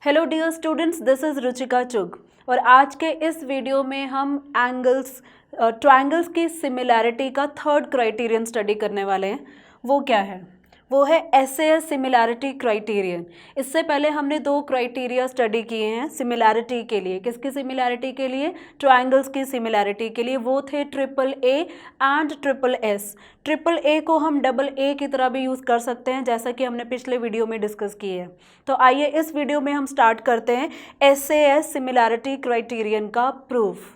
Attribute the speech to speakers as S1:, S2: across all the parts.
S1: Hello dear students, this is Ruchika Chugh और आज के इस वीडियो में हम ट्रायंगल्स की सिमिलैरिटी का थर्ड क्राइटेरियन स्टडी करने वाले हैं। वो क्या है? वो है SAS सिमिलैरिटी क्राइटेरियन। इससे पहले हमने दो क्राइटेरिया स्टडी किए हैं सिमिलैरिटी के लिए। किसकी सिमिलैरिटी के लिए? ट्रायंगल्स की सिमिलैरिटी के लिए। वो थे AAA एंड SSS। AAA को हम AA की तरह भी यूज़ कर सकते हैं, जैसा कि हमने पिछले वीडियो में डिस्कस किए हैं। तो आइए इस वीडियो में हम स्टार्ट करते हैं SAS सिमिलैरिटी क्राइटेरियन का प्रूफ।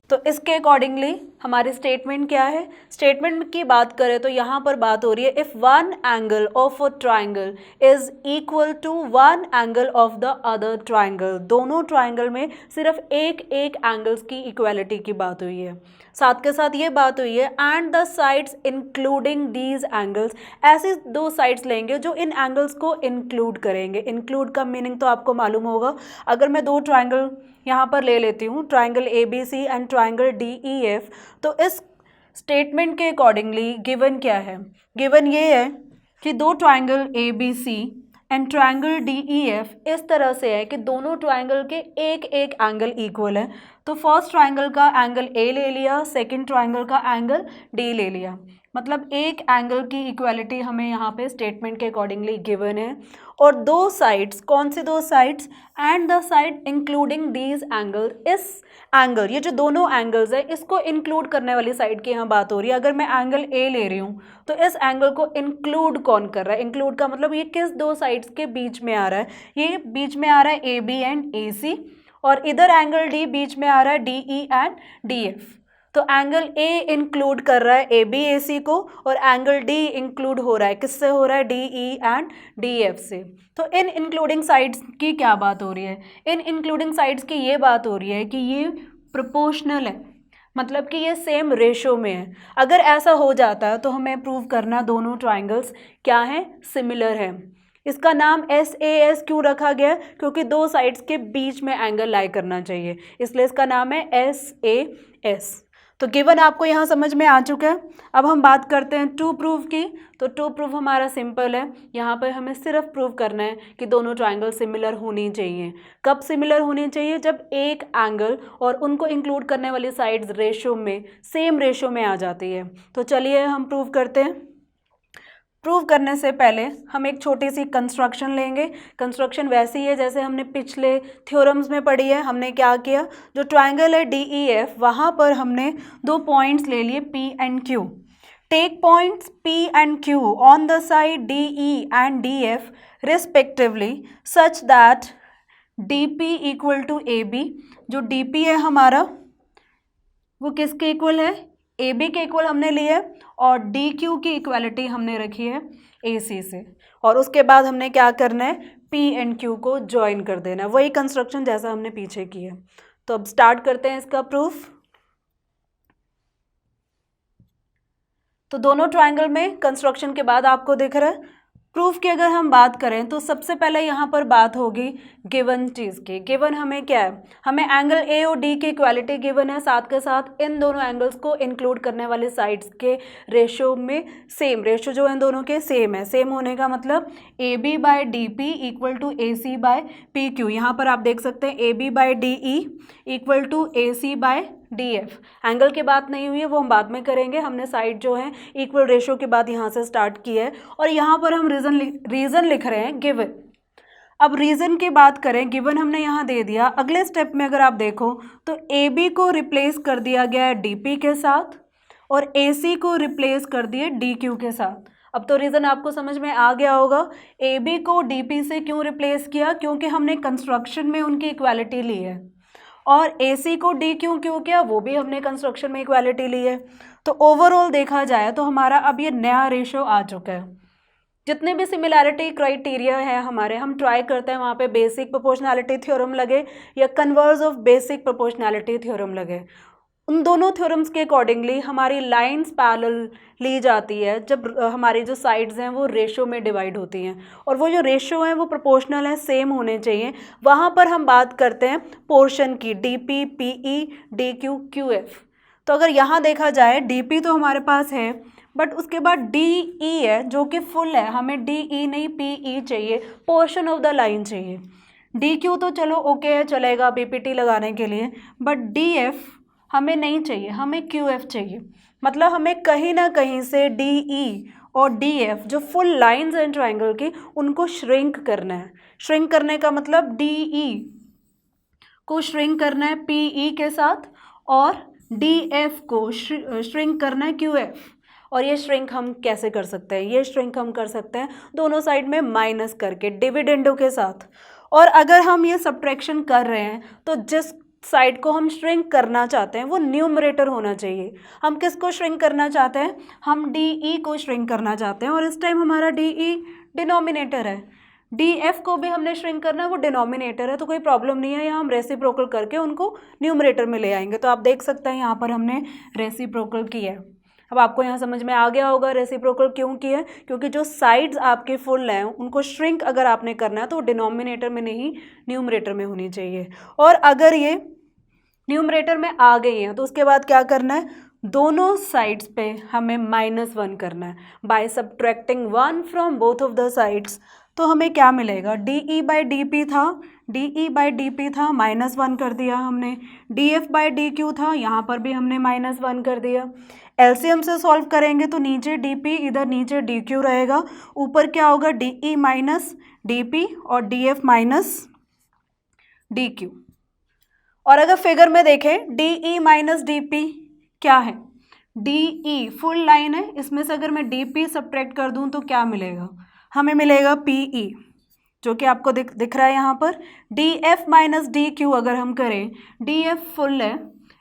S1: तो इसके अकॉर्डिंगली हमारी स्टेटमेंट क्या है? स्टेटमेंट की बात करें तो यहाँ पर बात हो रही है if one angle of a triangle is equal to one angle of the other triangle. दोनों ट्राइंगल में सिर्फ एक एंगल्स की इक्वालिटी की बात हुई है। साथ के साथ ये बात हुई है and the sides including these angles. ऐसी दो साइड्स लेंगे जो इन एंगल्स को इंक्लूड करेंगे। इंक्लूड का मीनिंग तो आपको मालूम होगा। अगर मैं दो ट्राइंगल यहाँ पर ले लेती हूँ, triangle ABC and triangle DEF, तो इस स्टेटमेंट के अकॉर्डिंगली गिवन क्या है? गिवन ये है कि दो triangle ABC and triangle DEF इस तरह से है कि दोनों ट्राइंगल के एक एंगल इक्वल है। तो फर्स्ट ट्राइंगल का एंगल A ले लिया, सेकंड ट्राइंगल का एंगल D ले लिया, मतलब एक एंगल की इक्वालिटी हमें यहाँ पे स्टेटमेंट के अकॉर्डिंगली गिवन है। और दो साइड्स, कौन सी दो sides? And the side including these angle. इस एंगल, ये जो दोनों एंगल्स है, इसको इंक्लूड करने वाली साइड की यहाँ बात हो रही है। अगर मैं एंगल A ले रही हूँ तो इस एंगल को इंक्लूड कौन कर रहा है? इंक्लूड का मतलब ये किस दो साइड्स के बीच में आ रहा है? ये बीच में आ रहा है AB एंड AC, और इधर एंगल D बीच में आ रहा है DE एंड DF। तो एंगल A इंक्लूड कर रहा है ABAC को, और एंगल D इंक्लूड हो रहा है, किससे हो रहा है? DE एंड DF से। तो इन इंक्लूडिंग साइड्स की क्या बात हो रही है? इन इंक्लूडिंग साइड्स की ये बात हो रही है कि ये प्रोपोर्शनल है, मतलब कि ये सेम रेशो में है। अगर ऐसा हो जाता है तो हमें प्रूव करना दोनों ट्राइंगल्स क्या हैं? सिमिलर है। इसका नाम SAS क्यों रखा गया? क्योंकि दो साइड्स के बीच में एंगल लाई करना चाहिए, इसलिए इसका नाम है SAS। तो गिवन आपको यहाँ समझ में आ चुका है। अब हम बात करते हैं टू प्रूफ की। तो टू प्रूफ हमारा सिंपल है। यहाँ पर हमें सिर्फ प्रूव करना है कि दोनों ट्राइंगल सिमिलर होनी चाहिए। कब सिमिलर होनी चाहिए? जब एक एंगल और उनको इंक्लूड करने वाली साइड्स रेशो में, सेम रेशो में आ जाती है। तो चलिए हम प्रूव करते हैं। प्रूव करने से पहले हम एक छोटी सी कंस्ट्रक्शन लेंगे। कंस्ट्रक्शन वैसी है जैसे हमने पिछले थ्योरम्स में पढ़ी है। हमने क्या किया, जो ट्राइंगल है DEF, वहाँ पर हमने दो पॉइंट्स ले लिए P and Q। Take points P and Q on the side DE and DF respectively such that DP equal to AB। जो DP है हमारा वो किसके इक्वल है? AB के इक्वल हमने लिए, और DQ की इक्वालिटी हमने रखी है AC से। और उसके बाद हमने क्या करना है? P एंड Q को ज्वाइन कर देना है, वही कंस्ट्रक्शन जैसा हमने पीछे किया। तो अब स्टार्ट करते हैं इसका प्रूफ। तो दोनों ट्राइंगल में कंस्ट्रक्शन के बाद आपको दिख रहा है प्रूफ की अगर हम बात करें तो सबसे पहले यहाँ पर बात होगी गिवन चीज़ की। गिवन हमें क्या है? हमें एंगल A और D की इक्वालिटी गिवन है, साथ के साथ इन दोनों एंगल्स को इंक्लूड करने वाले साइड्स के रेशो में सेम, रेशो जो है दोनों के सेम है। सेम होने का मतलब AB by DP equal to AC by PQ। यहाँ पर आप देख सकते हैं AB by DE equal to AC by DF। Angle की बात नहीं हुई है, वो हम बाद में करेंगे। हमने साइड जो है इक्वल रेशो के बाद यहाँ से स्टार्ट किया है, और यहाँ पर हम रीज़न लिख रहे हैं गिवन। अब रीज़न की बात करें, गिवन हमने यहाँ दे दिया। अगले स्टेप में अगर आप देखो तो AB को रिप्लेस कर दिया गया है DP के साथ, और AC को रिप्लेस कर दिए DQ के साथ। अब तो रीज़न आपको समझ में आ गया होगा। AB को DP से क्यों रिप्लेस किया? क्योंकि हमने कंस्ट्रक्शन में उनकी इक्वालिटी ली है। और AC को D क्यों किया? वो भी हमने कंस्ट्रक्शन में इक्वालिटी ली है। तो ओवरऑल देखा जाए तो हमारा अब ये नया रेशो आ चुका है। जितने भी सिमिलैरिटी क्राइटेरिया है हमारे, हम ट्राई करते हैं वहाँ पे बेसिक प्रोपोर्शनैलिटी थ्योरम लगे या converse of basic proportionality theorem लगे। उन दोनों थ्योरम्स के अकॉर्डिंगली हमारी लाइंस पैरेलल ली जाती है जब हमारी जो साइड्स हैं वो रेशो में डिवाइड होती हैं, और वो जो रेशो है वो प्रोपोर्शनल है, सेम होने चाहिए। वहाँ पर हम बात करते हैं पोर्शन की, DP, PE, DQ, QF। तो अगर यहाँ देखा जाए DP तो हमारे पास है बट उसके बाद डी ई है जो कि फुल है, हमें डी ई नहीं पी ई चाहिए, पोर्शन ऑफ द लाइन चाहिए। डी क्यू तो चलो ओके है, चलेगा पीपीटी लगाने के लिए, बट डी एफ हमें नहीं चाहिए, हमें क्यू एफ चाहिए। मतलब हमें कहीं ना कहीं से डी ई और डी एफ जो फुल लाइंस हैं ट्राइंगल की उनको श्रिंक करना है। श्रिंक करने का मतलब डी ई को श्रिंक करना है पी ई के साथ और डी एफ को श्रिंक करना है क्यू एफ। और ये श्रिंक हम कैसे कर सकते हैं? ये श्रिंक हम कर सकते हैं दोनों साइड में माइनस करके डिविडेंडो के साथ। और अगर हम ये सब्ट्रैक्शन कर रहे हैं तो जिस साइड को हम श्रिंक करना चाहते हैं वो न्यूमरेटर होना चाहिए। हम किसको श्रिंक करना चाहते हैं? हम डी ई को श्रिंक करना चाहते हैं और इस टाइम हमारा डी ई डिनोमिनेटर है। डी एफ को भी हमने श्रिंक करना है, वो डिनोमिनेटर है, तो कोई प्रॉब्लम नहीं है, यहाँ हम रेसिप्रोकल करके उनको न्यूमरेटर में ले आएंगे। तो आप देख सकते हैं यहाँ पर हमने रेसिप्रोकल किया है। अब आपको यहाँ समझ में आ गया होगा रेसिप्रोकल क्यों किया है, क्योंकि जो साइड्स आपके फुल हैं उनको श्रिंक अगर आपने करना है तो डिनोमिनेटर में नहीं न्यूमरेटर में होनी चाहिए। और अगर ये न्यूमरेटर में आ गई हैं तो उसके बाद क्या करना है? दोनों साइड्स पे हमें -1 करना है by subtracting 1 from both of the sides. तो हमें क्या मिलेगा? D E by D P था, D E by D P था, -1 कर दिया हमने। D F by D Q था, यहाँ पर भी हमने -1 कर दिया। एलसीएम से सॉल्व करेंगे तो नीचे डी पी, इधर नीचे डी क्यू रहेगा, ऊपर क्या होगा? D E minus D P और D F minus D Q. और अगर फिगर में देखें D E minus D P क्या है? डी ई फुल लाइन है, इसमें से अगर मैं डी पी सब्ट्रैक्ट कर दूं तो क्या मिलेगा? हमें मिलेगा पी ई, जो कि आपको दिख रहा है यहाँ पर। D F minus D Q अगर हम करें, डी एफ फुल है,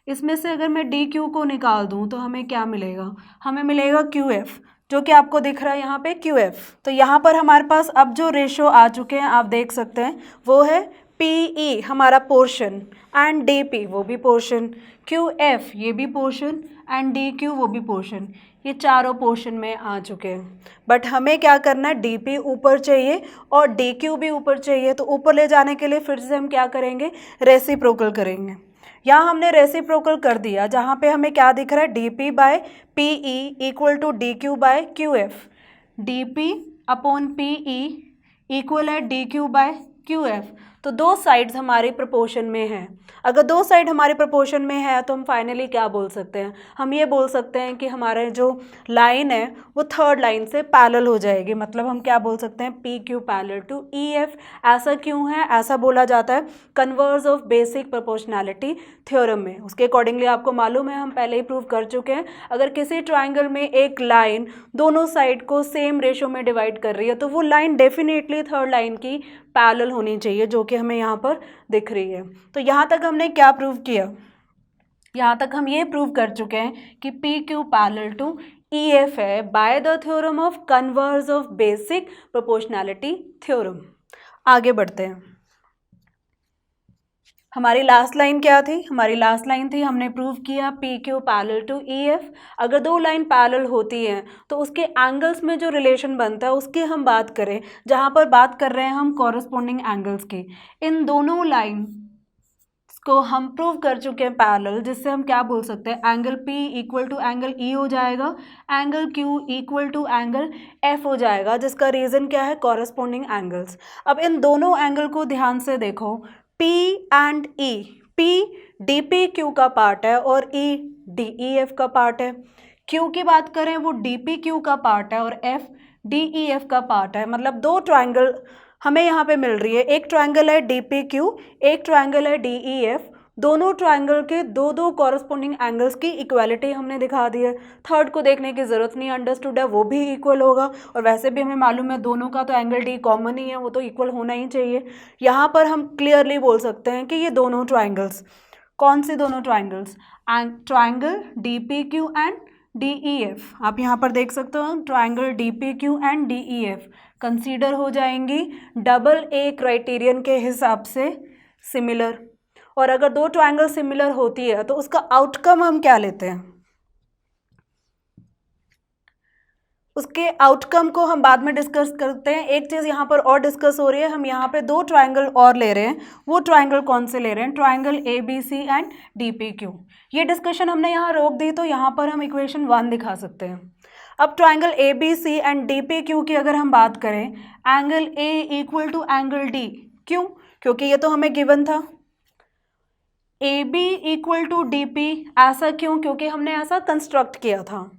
S1: इसमें से अगर मैं डी क्यू को निकाल दूं तो हमें क्या मिलेगा? हमें मिलेगा क्यू एफ, जो कि आपको दिख रहा है यहाँ पे क्यू एफ। तो यहाँ पर हमारे पास अब जो रेशो आ चुके हैं आप देख सकते हैं वो है पी ई हमारा पोर्शन एंड डी पी वो भी पोर्शन, क्यू एफ ये भी पोर्शन एंड डी क्यू वो भी पोर्शन। ये चारों पोर्शन में आ चुके हैं। बट हमें क्या करना है? डी पी ऊपर चाहिए और डी क्यू भी ऊपर चाहिए। तो ऊपर ले जाने के लिए फिर से हम क्या करेंगे? रेसिप्रोकल करेंगे। यहाँ हमने रेसिप्रोकल कर दिया, जहाँ पे हमें क्या दिख रहा है? D P by P E equal to D Q by Q F. D P upon P E equal है D Q by Q F. तो दो साइड्स हमारी प्रोपोर्शन में हैं। अगर दो साइड हमारे प्रोपोर्शन में है तो हम फाइनली क्या बोल सकते हैं? हम ये बोल सकते हैं कि हमारे जो लाइन है वो थर्ड लाइन से पैरेलल हो जाएगी। मतलब हम क्या बोल सकते हैं? P Q parallel to E F. ऐसा क्यों है? ऐसा बोला जाता है converse of basic proportionality theorem में। उसके अकॉर्डिंगली आपको मालूम है, हम पहले ही प्रूव कर चुके हैं, अगर किसी ट्राइंगल में एक लाइन दोनों साइड को सेम रेशो में डिवाइड कर रही है तो वो लाइन डेफिनेटली थर्ड लाइन की पैरेलल होनी चाहिए, जो कि हमें यहाँ पर दिख रही है। तो यहाँ तक हमने क्या प्रूव किया? यहाँ तक हम ये प्रूव कर चुके हैं कि P Q parallel to E F है by the theorem of converse of basic proportionality theorem. आगे बढ़ते हैं। हमारी लास्ट लाइन क्या थी? हमारी लास्ट लाइन थी, हमने प्रूव किया P Q parallel to E F. अगर दो लाइन पैरेलल होती हैं तो उसके एंगल्स में जो रिलेशन बनता है उसकी हम बात करें, जहाँ पर बात कर रहे हैं हम कॉरस्पॉन्डिंग एंगल्स की। इन दोनों लाइन को हम प्रूव कर चुके हैं पैरेलल, जिससे हम क्या बोल सकते हैं? Angle P equal to angle E हो जाएगा, angle Q equal to angle F हो जाएगा, जिसका रीज़न क्या है? Corresponding angles. अब इन दोनों एंगल को ध्यान से देखो, P and E, P D P Q का पार्ट है और E डी ई एफ का पार्ट है। Q की बात करें वो डी पी क्यू का पार्ट है और F डी ई एफ का पार्ट है। मतलब दो ट्राइंगल हमें यहाँ पे मिल रही है, एक ट्राइंगल है डी पी क्यू, एक ट्राइंगल है डी ई एफ। दोनों ट्राइंगल के दो दो कॉरस्पॉन्डिंग एंगल्स की इक्वालिटी हमने दिखा दी है। थर्ड को देखने की ज़रूरत नहीं, अंडरस्टूड है, वो भी इक्वल होगा। और वैसे भी हमें मालूम है दोनों का तो एंगल डी कॉमन ही है, वो तो इक्वल होना ही चाहिए। यहाँ पर हम क्लियरली बोल सकते हैं कि ये दोनों ट्राइंगल्स, कौन से दोनों triangles? Triangle D P Q and D E F. आप यहाँ पर देख सकते हो triangle D P Q and D E F consider हो जाएंगी डबल ए क्राइटेरियन के हिसाब से सिमिलर। और अगर दो ट्राइंगल सिमिलर होती है तो उसका आउटकम हम क्या लेते हैं? उसके आउटकम को हम बाद में डिस्कस करते हैं। एक चीज़ यहाँ पर और डिस्कस हो रही है, हम यहाँ पे दो ट्राइंगल और ले रहे हैं। वो ट्राइंगल कौन से ले रहे हैं? Triangle A B C and D P Q. ये डिस्कशन हमने यहाँ रोक दी, तो यहाँ पर हम इक्वेशन 1 दिखा सकते हैं। अब triangle A B C and D P Q की अगर हम बात करें, angle A equal to angle D, क्यों? क्योंकि ये तो हमें गिवन था। A B equal to D P, ऐसा क्यों? क्योंकि हमने ऐसा कंस्ट्रक्ट किया था।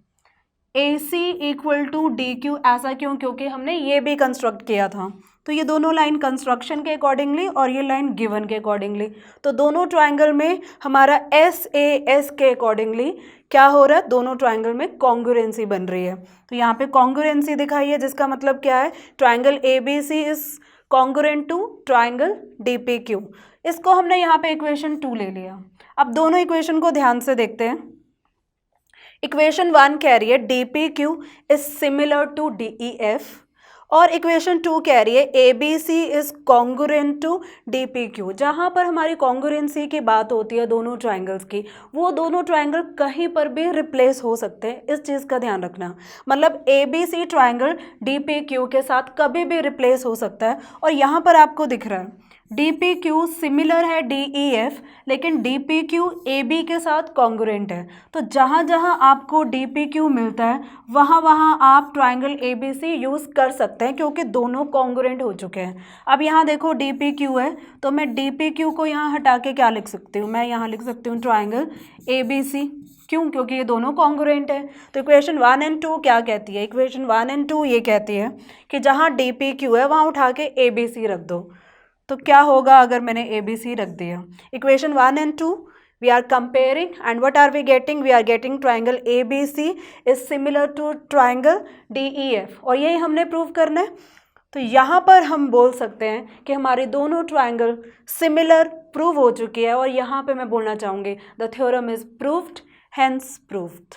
S1: A C equal to D Q, ऐसा क्यों? क्योंकि हमने ये भी कंस्ट्रक्ट किया था। तो ये दोनों लाइन कंस्ट्रक्शन के अकॉर्डिंगली और ये लाइन गिवन के अकॉर्डिंगली, तो दोनों ट्राइंगल में हमारा एस ए एस के अकॉर्डिंगली क्या हो रहा है, दोनों ट्राइंगल में कॉन्ग्रुएंसी बन रही है। तो यहाँ पे कॉन्ग्रुएंसी दिखाई है, जिसका मतलब क्या है, triangle A B C is congruent to triangle D P Q. इसको हमने यहाँ पे इक्वेशन 2 ले लिया। अब दोनों इक्वेशन को ध्यान से देखते हैं। इक्वेशन 1 कह रही है D P Q is similar to D E F, और इक्वेशन 2 कह रही है A B C is congruent to D P Q. जहाँ पर हमारी कॉन्ग्रुएंसी की बात होती है दोनों ट्राइंगल्स की, वो दोनों ट्राइंगल कहीं पर भी रिप्लेस हो सकते हैं, इस चीज़ का ध्यान रखना। मतलब A B C triangle D P Q के साथ कभी भी रिप्लेस हो सकता है। और यहाँ पर आपको दिख रहा है डी पी क्यू सिमिलर है डी ई एफ, लेकिन D P Q A B के साथ कॉन्ग्रुएंट है। तो जहाँ जहाँ आपको डी पी क्यू मिलता है वहाँ वहाँ आप triangle A B C use कर सकते हैं, क्योंकि दोनों कॉन्ग्रुएंट हो चुके हैं। अब यहाँ देखो डी पी क्यू है, तो मैं डी पी क्यू को यहाँ हटा के क्या लिख सकती हूँ, मैं यहाँ लिख सकती हूँ ट्राइंगल ए बी सी। क्यों? क्योंकि ये दोनों कॉन्ग्रुएंट है। तो इक्वेशन 1 एंड 2 क्या कहती है? इक्वेशन 1 एंड 2 ये कहती है कि जहाँ डी पी क्यू है वहाँ उठा के ए बी सी रख दो। तो क्या होगा अगर मैंने ए बी सी रख दिया? Equation 1 and 2 we are comparing and what are we getting? We are getting triangle A B C is similar to triangle D E F, और यही हमने प्रूव करना है। तो यहाँ पर हम बोल सकते हैं कि हमारे दोनों ट्राइंगल सिमिलर प्रूव हो चुकी है, और यहाँ पे मैं बोलना चाहूँगी the theorem is proved, hence proved.